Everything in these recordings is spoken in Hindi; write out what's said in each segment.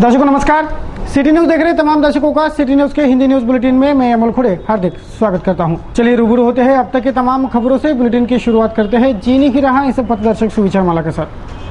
दर्शकों नमस्कार। सिटी न्यूज देख रहे तमाम दर्शकों का सिटी न्यूज के हिंदी न्यूज बुलेटिन में मैं अमल खुड़े हार्दिक स्वागत करता हूं। चलिए रूबरू होते हैं अब तक के तमाम खबरों से। बुलेटिन की शुरुआत करते हैं जीने की राह इस पथदर्शक सुविचार माला के साथ।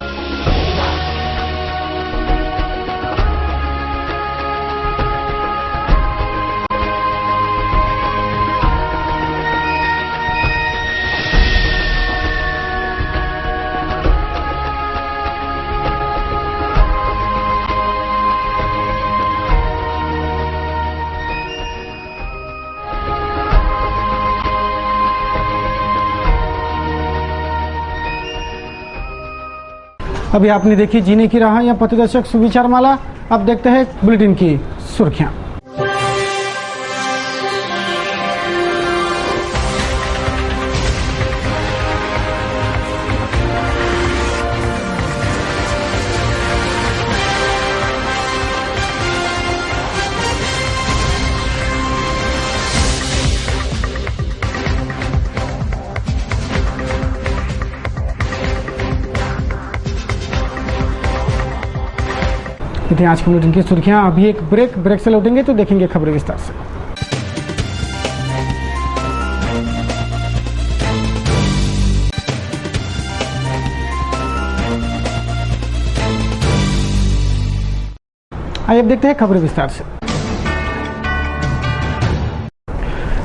अभी आपने देखी जीने की राह या पथदर्शक सुविचार माला। अब देखते हैं बुलेटिन की सुर्खियां। इतनी आज की बुलेटिन की सुर्खियां। अभी एक ब्रेक से लौटेंगे तो देखेंगे खबरें विस्तार से। आइए अब देखते हैं खबरें विस्तार से।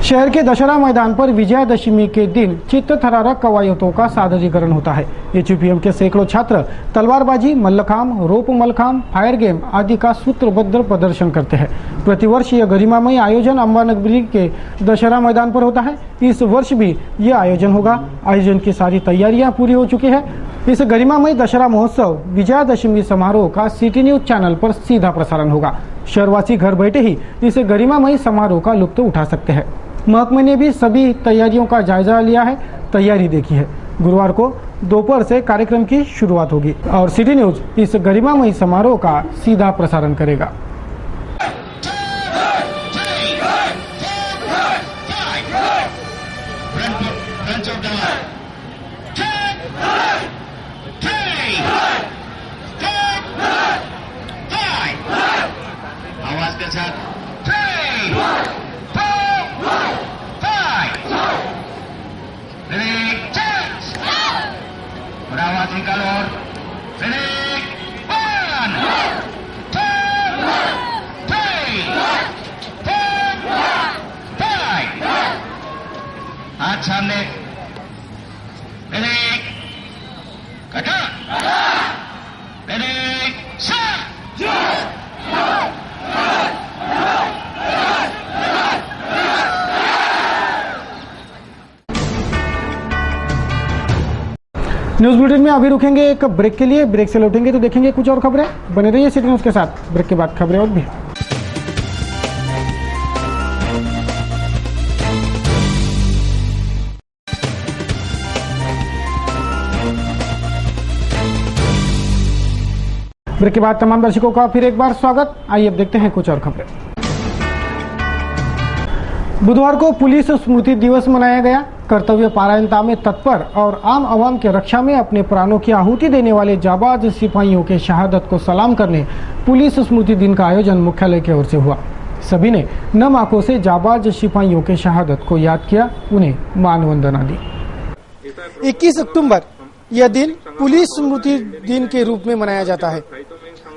शहर के दशहरा मैदान पर विजयादशमी के दिन चित्तथरारक कवायतों का सादरीकरण होता है। एचयूपीएम के सैकड़ों छात्र तलवारबाजी, मल्लखांब, रोप मलखांब, फायर गेम आदि का सूत्रबद्ध प्रदर्शन करते हैं। प्रतिवर्ष यह गरिमामय आयोजन अंबानगरी के दशहरा मैदान पर होता है। इस वर्ष भी यह आयोजन होगा। आयोजन की सारी तैयारियां पूरी हो चुकी है। इस गरिमामय दशहरा महोत्सव विजयादशमी समारोह का सिटी न्यूज चैनल पर सीधा प्रसारण होगा। शहरवासी घर बैठे ही इस गरिमामय समारोह का लुत्फ उठा सकते हैं। महकमे ने भी सभी तैयारियों का जायजा लिया है, तैयारी देखी है। गुरुवार को दोपहर से कार्यक्रम की शुरुआत होगी और सिटी न्यूज इस गरिमामय समारोह का सीधा प्रसारण करेगा। हाथ सामने, कटा, न्यूज बुलेटिन में अभी रुकेंगे एक ब्रेक के लिए। ब्रेक से लौटेंगे तो देखेंगे कुछ और खबरें। बने रहिए सिटी न्यूज के साथ। ब्रेक के बाद खबरें और भी। ब्रेक के बाद तमाम दर्शकों का फिर एक बार स्वागत। आइए अब देखते हैं कुछ और खबरें। बुधवार को पुलिस स्मृति दिवस मनाया गया। कर्तव्य पारायणता में तत्पर और आम आवाम के रक्षा में अपने प्राणों की आहुति देने वाले जाबाज सिपाहियों के शहादत को सलाम करने पुलिस स्मृति दिन का आयोजन मुख्यालय की ओर से हुआ। सभी ने नम आंखों से जाबाज सिपाहियों के शहादत को याद किया, उन्हें मानवंदना दी। 21 अक्टूबर यह दिन पुलिस स्मृति दिन के रूप में मनाया जाता है।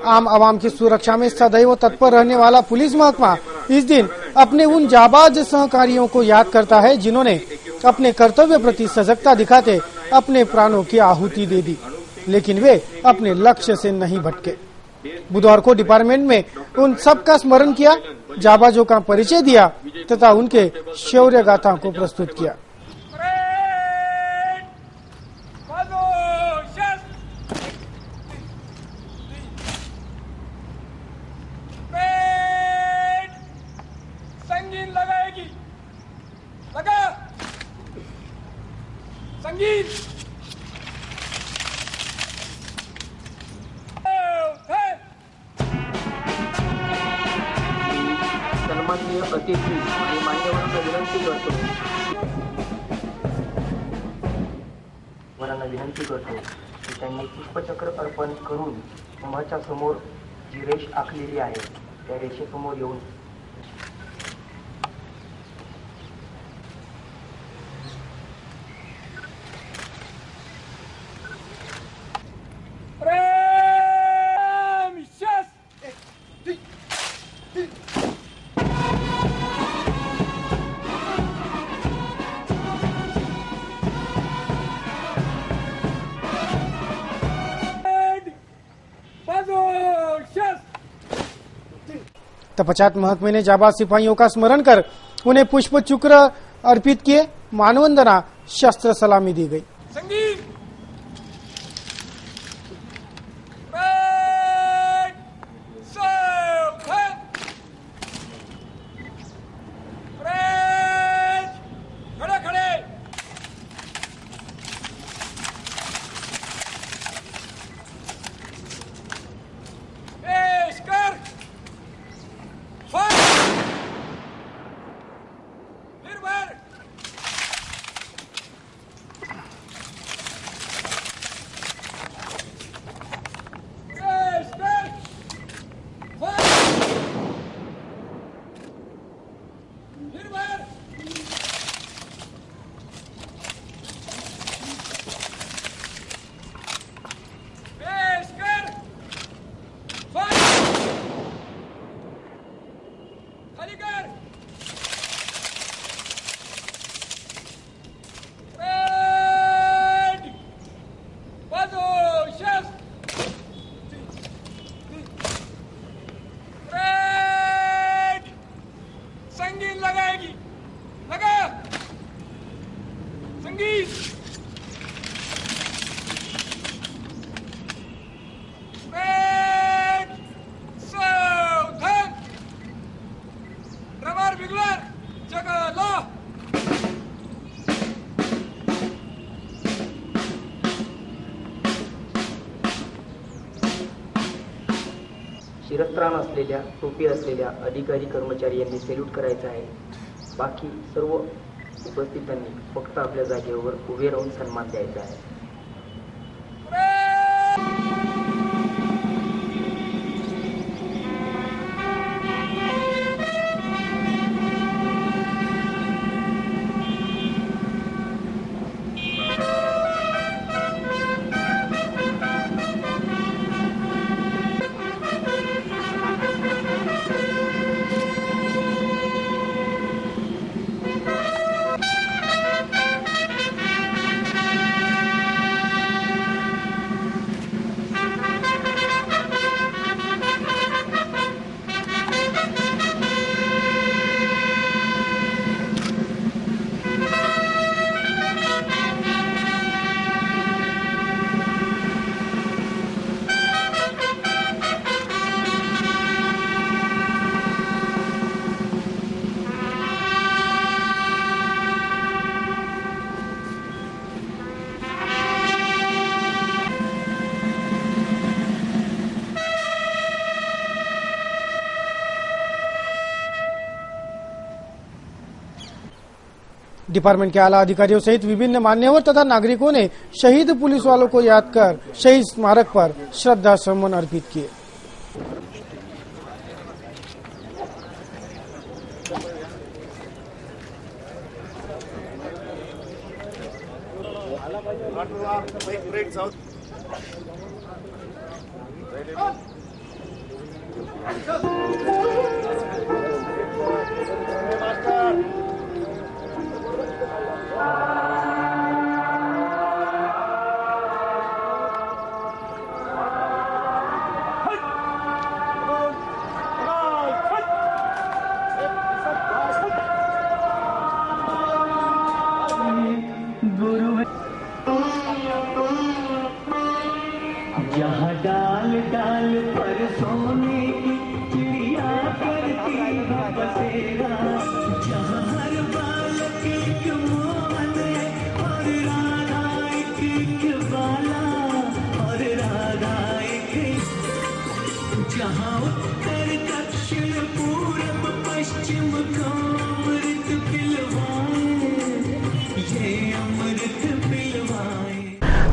आम आवाम की सुरक्षा में सदैव तत्पर रहने वाला पुलिस महकमा इस दिन अपने उन जाबाज सहकारियों को याद करता है जिन्होंने अपने कर्तव्य प्रति सजगता दिखाते अपने प्राणों की आहुति दे दी, लेकिन वे अपने लक्ष्य से नहीं भटके। बुधवार को डिपार्टमेंट में उन सब का स्मरण किया, जाबाजों का परिचय दिया तथा उनके शौर्य गाथा को प्रस्तुत किया। संगीत सन्माननीय अतिथी आणि मान्यवरांना विनंती करतो की त्यांनी पुष्पचक्र अर्पण करून समोर जी रेष आखलेली आहे त्या रेषेसमोर येऊन तपछात महकमे ने जाबाज सिपाहियों का स्मरण कर उन्हें पुष्प चक्र अर्पित किए, मानवंदना शस्त्र सलामी दी गई। संगीत शिरस्त्राण असलेल्या टोपी असलेल्या अधिकारी कर्मचारी यांनी सॅल्यूट करायचा आहे। बाकी सर्व उपस्थितांनी फक्त आपल्या जागेवर उभे राहून सन्मान द्यायचा आहे। डिपार्टमेंट के आला अधिकारियों सहित विभिन्न मान्यवर तथा नागरिकों ने शहीद पुलिस वालों को याद कर शहीद स्मारक पर श्रद्धा सुमन अर्पित किए। जहाँ डाल डाल पर सोने की चिड़िया करती है बसेरा, जहाँ हर बालक एक मोहन है और राधा एक बाला और राधा एक, जहाँ उत्तर दक्षिण पूरब पश्चिम को अमृत पिलवाए, ये अमृत पिलवाए।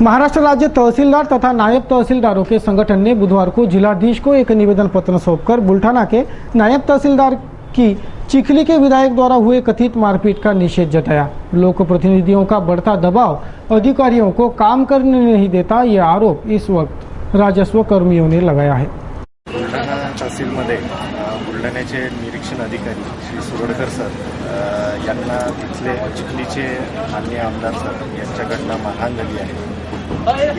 महाराष्ट्र राज्य तहसीलदार तथा नायब तहसीलदारों के संगठन ने बुधवार को जिलाधीश को एक निवेदन पत्र सौंपकर बुल्ढाना के नायब तहसीलदार की चिखली के विधायक द्वारा हुए कथित मारपीट का निषेध जताया। लोक प्रतिनिधियों का बढ़ता दबाव अधिकारियों को काम करने नहीं देता, यह आरोप इस वक्त राजस्व कर्मियों ने लगाया है। बुलढाणा तहसीलमध्ये बुलढाण्याचे निरीक्षण अधिकारी श्री सुरडकर सर यांना तिथले चिखलीचे माननीय आमदार सर यांच्याकडनं मारहाण झाली आहे।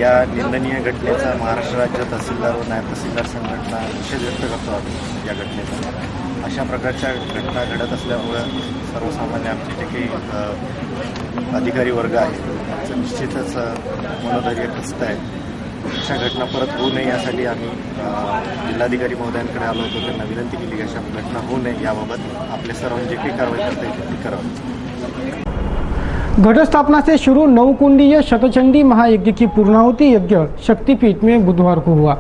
या निंदनीय घटनेचा महाराष्ट्र राज्य तहसीलदार व नायब तहसीलदार संघटना निषेध व्यक्त करतो आहोत। या घटनेचा अशा प्रकारच्या घटना घडत असल्यामुळे सर्वसामान्य आमचे जे काही अधिकारी वर्ग आहे त्यांचं निश्चितच मनोधैर्य खचत आहे। अशा घटना परत होऊ नये यासाठी आम्ही जिल्हाधिकारी महोदयांकडे आलो होतो, त्यांना विनंती केली की अशा घटना होऊ नये याबाबत आपले सर्वांनी जे काही कारवाई करता येईल ती करावी। घटस्थापना से शुरू नवकुंडीय शतचंडी महायज्ञ की पूर्णाहुति यज्ञ शक्तिपीठ में बुधवार को हुआ।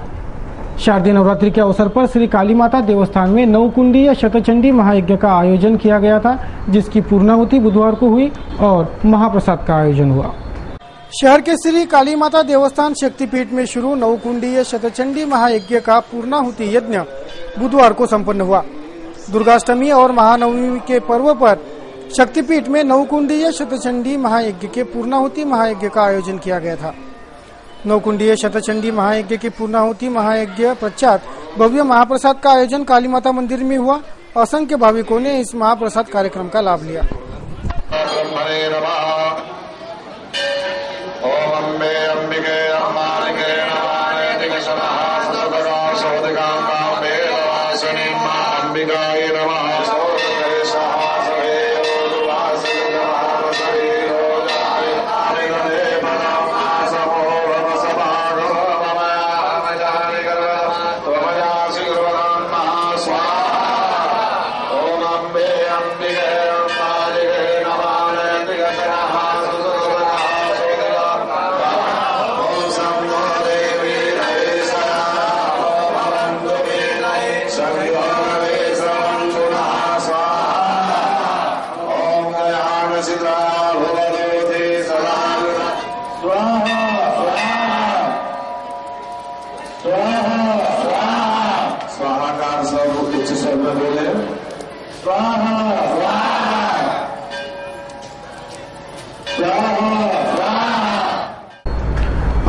शारदीय नवरात्रि के अवसर पर श्री काली माता देवस्थान में नवकुंडीय शतचंडी महायज्ञ का आयोजन किया गया था, जिसकी पूर्णाहुति बुधवार को हुई और महाप्रसाद का आयोजन हुआ। शहर के श्री काली माता देवस्थान शक्तिपीठ में शुरू नवकुंडीय शतचंडी महायज्ञ का पूर्णाहुति यज्ञ बुधवार को संपन्न हुआ। दुर्गाष्टमी और महानवमी के पर्व पर शक्तिपीठ में नवकुंडीय शतचंडी महायज्ञ के पूर्णाहुति महायज्ञ का आयोजन किया गया था। नवकुंडीय शतचंडी महायज्ञ की पूर्णाहुति महायज्ञ पश्चात भव्य महाप्रसाद का आयोजन काली माता मंदिर में हुआ। असंख्य भाविकों ने इस महाप्रसाद कार्यक्रम का लाभ लिया।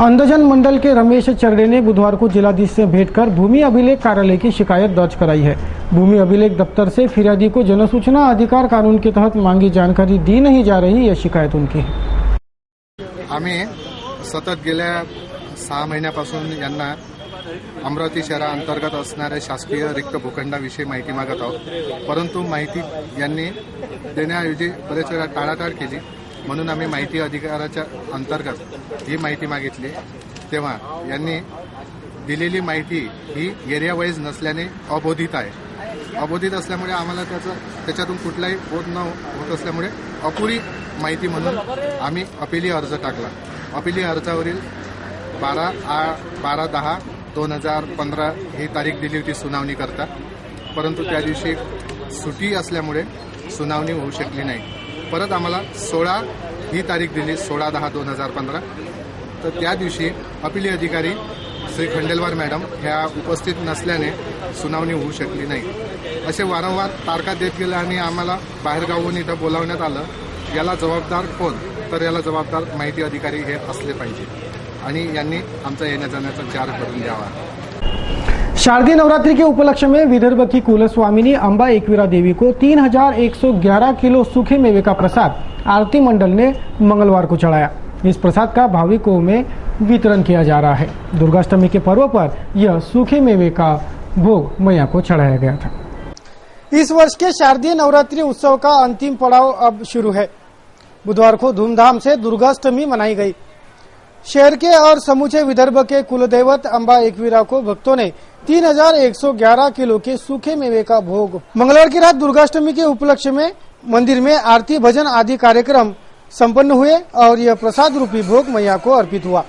अंधजन मंडल के रमेश चरड़े ने बुधवार को जिलाधीश से भेंट कर भूमि अभिलेख कार्यालय की शिकायत दर्ज कराई है। भूमि अभिलेख दफ्तर से फिर्यादी को जनसूचना अधिकार कानून के तहत मांगी जानकारी दी नहीं जा रही, यह शिकायत उनकी है। आम्ही सतत गेल्या 6 महिन्यापासून यांना अमरावती शहराअंतर्गत असणाऱ्या शासकीय रिक्त भूखंडाविषयी माहिती मागत आहोत, परंतु माहिती यांनी देण्याऐवजी बरेच वेळा टाळाटाळ केली। म्हणून आम्ही माहिती अधिकाराच्या अंतर्गत ही माहिती मागितली, तेव्हा यांनी दिलेली माहिती ही एरिया वाईज नसल्याने अबोधित आहे। अबोधित असल्यामुळे आम्हाला त्याच्यातून कुठलाही बोध न होत असल्यामुळे अपुरी माहिती म्हणून आम्ही अपिली अर्ज टाकला। अपिली अर्जावरील 12/10/2015 ही तारीख दिली होती सुनावणी करता, परंतु त्या दिवशी सुट्टी असल्यामुळे सुनावणी होऊ शकली नाही। परत आम्हाला 16 ही तारीख दिली 16/10/2015, तर त्या दिवशी अपिली अधिकारी श्री खंडेलवार मॅडम ह्या उपस्थित नसल्याने सुनावणी होऊ शकली नाही। असे वारंवार तारखा देत गेले आणि आम्हाला बाहेरगावून इथं बोलावण्यात आलं। याला जबाबदार कोण, तर याला जबाबदार माहिती अधिकारी हे असले पाहिजे आणि यांनी आमचा येण्या जाण्याचा चार्ज भरून द्यावा। शारदीय नवरात्रि के उपलक्ष्य में विदर्भ की कुलस्वामिनी अंबा एकवीरा देवी को 3111 किलो सूखे मेवे का प्रसाद आरती मंडल ने मंगलवार को चढ़ाया। इस प्रसाद का भाविकों में वितरण किया जा रहा है। दुर्गाष्टमी के पर्व पर यह सूखे मेवे का भोग मैया को चढ़ाया गया था। इस वर्ष के शारदीय नवरात्रि उत्सव का अंतिम पड़ाव अब शुरू है। बुधवार को धूमधाम से दुर्गाष्टमी मनाई गई। शहर के और समूचे विदर्भ के कुलदेवत अंबा एकवीरा को भक्तों ने 3111 किलो के सूखे मेवे का भोग मंगलवार की रात दुर्गाष्टमी के उपलक्ष्य में मंदिर में आरती भजन आदि कार्यक्रम संपन्न हुए और यह प्रसाद रूपी भोग मैया को अर्पित हुआ।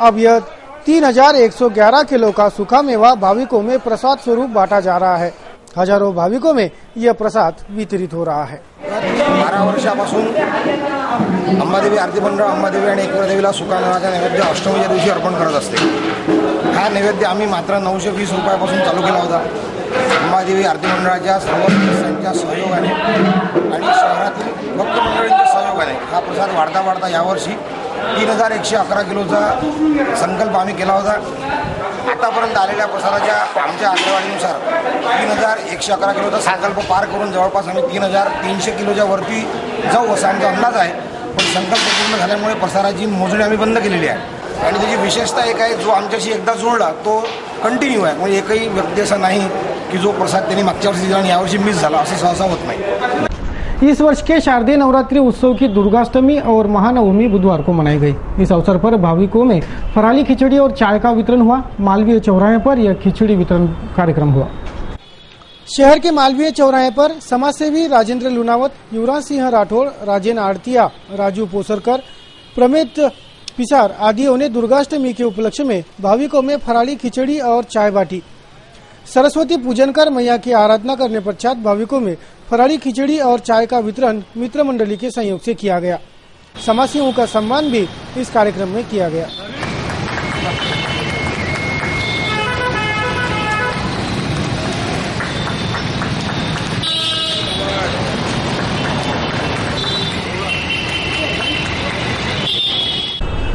अब यह 3111 किलो का सूखा मेवा भाविकों में प्रसाद स्वरूप बांटा जा रहा है। हजारों भाविकों में यह प्रसाद वितरित हो रहा है। 12 वर्षापासून अंबादेवी आरती मंडळ अंबादेवी आणि एकविरादेवीला सुका नावाचा नैवेद्य अष्टमीच्या दिवशी अर्पण करत असते। हा नैवेद्य आम्ही मात्र 920 रुपयापासून चालू केला होता। अंबादेवी आरती मंडळाच्या सर्व सदस्यांच्या सहयोगाने आणि शहरातील भक्त मंडळींच्या सहयोगाने हा प्रसाद वाढता यावर्षी 3111 किलोचा संकल्प आम्ही केला होता। आतापर्यंत आलेल्या प्रसादाच्या आमच्या आकडेवारीनुसार 3111 किलोचा संकल्प पार करून जवळपास आम्ही 3300 किलोच्या वरती जाऊ असा आमचा अंदाज आहे। पण संकल्प पूर्ण झाल्यामुळे प्रसादाची मोजणी आम्ही बंद केलेली आहे आणि त्याची विशेषता एक आहे, जो आमच्याशी एकदा जोडला तो कंटिन्यू आहे। म्हणजे एकही व्यक्ती असा नाही कि जो प्रसाद त्यांनी मागच्या वर्षी दिला आणि यावर्षी मिस झाला, असं सहसा होत नाही। इस वर्ष के शारदीय नवरात्रि उत्सव की दुर्गाष्टमी और महानवमी बुधवार को मनाई गई। इस अवसर पर भाविकों में फराली खिचड़ी और चाय का वितरण हुआ। मालवीय चौराहे पर यह खिचड़ी वितरण कार्यक्रम हुआ। शहर के मालवीय चौराहे पर समाजसेवी राजेंद्र लुनावत, युवराज सिंह राठौड़, राजेन आड़तिया, राजू पोसरकर, प्रमित पिसार आदियों ने दुर्गाष्टमी के उपलक्ष्य में भाविकों में फराली खिचड़ी और चाय बांटी। सरस्वती पूजन कर मैया की आराधना करने पश्चात भाविकों में फराली खिचड़ी और चाय का वितरण मित्र मंडली के सहयोग से किया गया। समाजसेवियों का सम्मान भी इस कार्यक्रम में किया गया।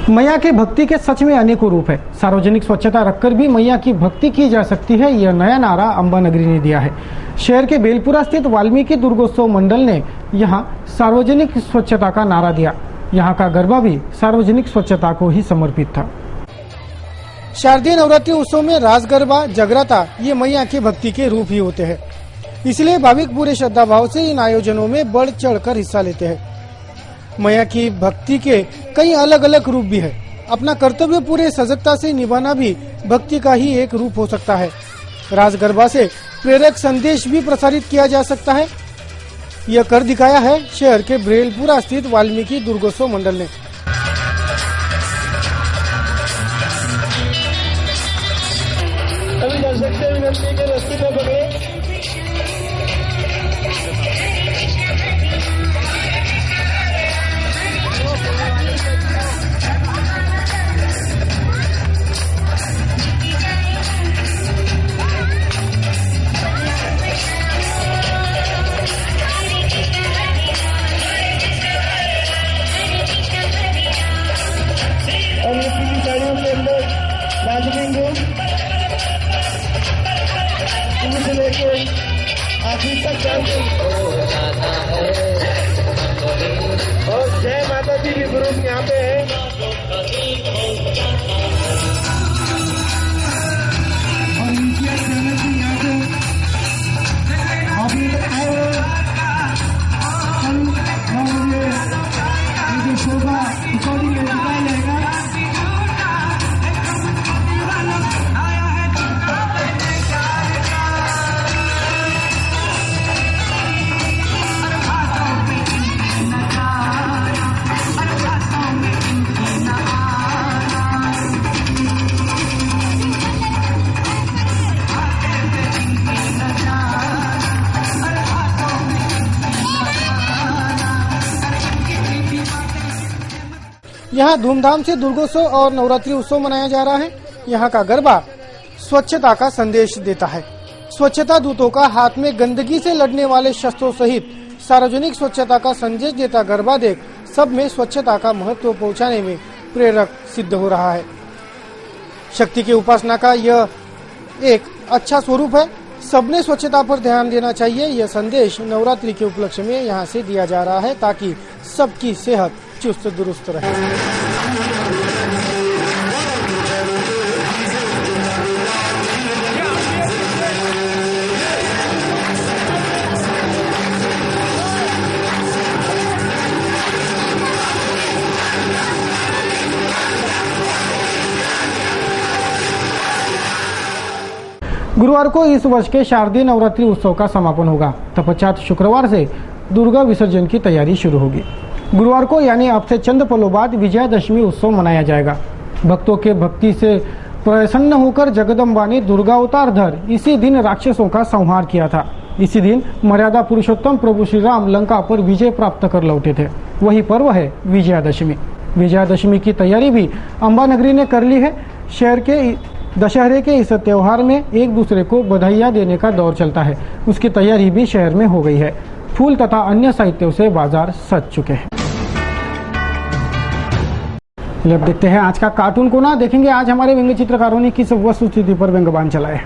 मैया की भक्ति के सच में अनेकों रूप है। सार्वजनिक स्वच्छता रखकर भी मैया की भक्ति की जा सकती है, यह नया नारा अंबा नगरी ने दिया है। शहर के बेलपुरा स्थित वाल्मीकि दुर्गोत्सव मंडल ने यहां सार्वजनिक स्वच्छता का नारा दिया। यहां का गरबा भी सार्वजनिक स्वच्छता को ही समर्पित था। शारदीय नवरात्रि उत्सव में रास गरबा, जगराता ये मैया की भक्ति के रूप ही होते हैं। इसलिए भाविक पूरे श्रद्धा भाव से इन आयोजनों में बढ़ चढ़कर हिस्सा लेते हैं। मैया की भक्ति के कई अलग अलग रूप भी है। अपना कर्तव्य पूरे सजगता से निभाना भी भक्ति का ही एक रूप हो सकता है। रास गरबा से प्रेरक संदेश भी प्रसारित किया जा सकता है। यह कर दिखाया है शहर के बेलपुरा स्थित वाल्मीकि दुर्गोत्सव मंडल ने। अभी दर्शक से विनती के रस्ते में पकड़े। और ये पूरी साड़ियों के अंदर राजमेंगो से लेके आखिर तक डालते और जय माता दी की ग्रुप यहाँ पे है। और इनकी चैनल की यहाँ पे आप लोग आए और ये शोभा रिकॉर्डिंग दिखाया जाएगा। यहाँ धूमधाम से दुर्गोत्सव और नवरात्रि उत्सव मनाया जा रहा है। यहाँ का गरबा स्वच्छता का संदेश देता है। स्वच्छता दूतों का हाथ में गंदगी से लड़ने वाले शस्त्रों सहित सार्वजनिक स्वच्छता का संदेश देता गरबा देख सब में स्वच्छता का महत्व पहुँचाने में प्रेरक सिद्ध हो रहा है। शक्ति की उपासना का यह एक अच्छा स्वरूप है। सबने स्वच्छता पर ध्यान देना चाहिए। यह संदेश नवरात्रि के उपलक्ष्य में यहाँ से दिया जा रहा है ताकि सबकी सेहत चुस्त दुरुस्त रहे। गुरुवार को इस वर्ष के शारदीय नवरात्रि उत्सव का समापन होगा। तत्पश्चात शुक्रवार से दुर्गा विसर्जन की तैयारी शुरू होगी। गुरुवार को यानी अब से चंद पलों बाद विजयादशमी उत्सव मनाया जाएगा। भक्तों के भक्ति से प्रसन्न होकर जगदम्बा ने दुर्गा अवतार धर इसी दिन राक्षसों का संहार किया था। इसी दिन मर्यादा पुरुषोत्तम प्रभु श्री राम लंका पर विजय प्राप्त कर लौटे थे। वही पर्व है विजयादशमी। विजयादशमी की तैयारी भी अंबा नगरी ने कर ली है। शहर के दशहरे के इस त्योहार में एक दूसरे को बधाइयाँ देने का दौर चलता है। उसकी तैयारी भी शहर में हो गई है। फूल तथा अन्य साहित्यों से बाजार सज चुके हैं। अब देखते हैं आज का कार्टून कोना। देखेंगे आज हमारे व्यंग्य चित्रकारों ने किस वस्तुस्थिति पर व्यंग्यबाण चलाए।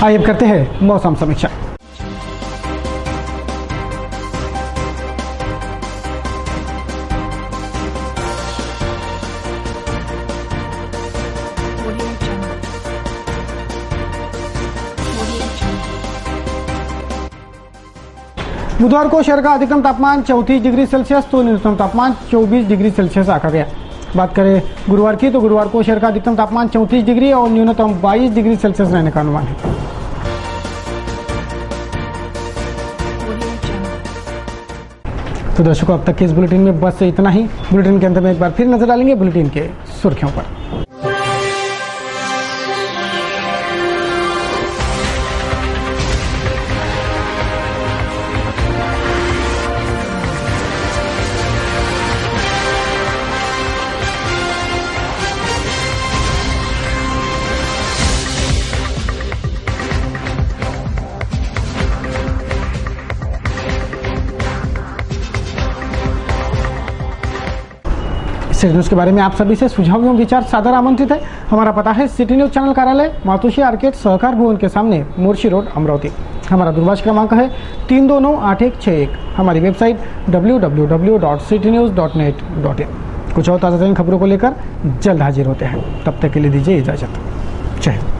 आइए करते हैं मौसम समीक्षा। बुधवार को शहर का अधिकतम तापमान 34 डिग्री सेल्सियस तो न्यूनतम तापमान 24 डिग्री सेल्सियस आका गया। बात करें गुरुवार की तो गुरुवार को शहर का अधिकतम तापमान 34 डिग्री और न्यूनतम 22 डिग्री सेल्सियस रहने का अनुमान है। तो दर्शकों, अब तक के इस बुलेटिन में बस इतना ही। बुलेटिन के अंत में एक बार फिर नजर डालेंगे बुलेटिन के सुर्खियों पर। सिटी न्यूज के बारे में आप सभी से सुझाव एवं विचार सादर आमंत्रित है। हमारा पता है सिटी न्यूज चैनल कार्यालय मातोश्री आर्केड सहकार भवन के सामने मोर्शी रोड अमरावती। हमारा दूरभाष क्रमांक है 3298161। हमारी वेबसाइट www.citynews.net.in। कुछ और ताज़ा खबरों को लेकर जल्द हाजिर होते हैं। तब तक के लिए दीजिए इजाजत। जय हिंद।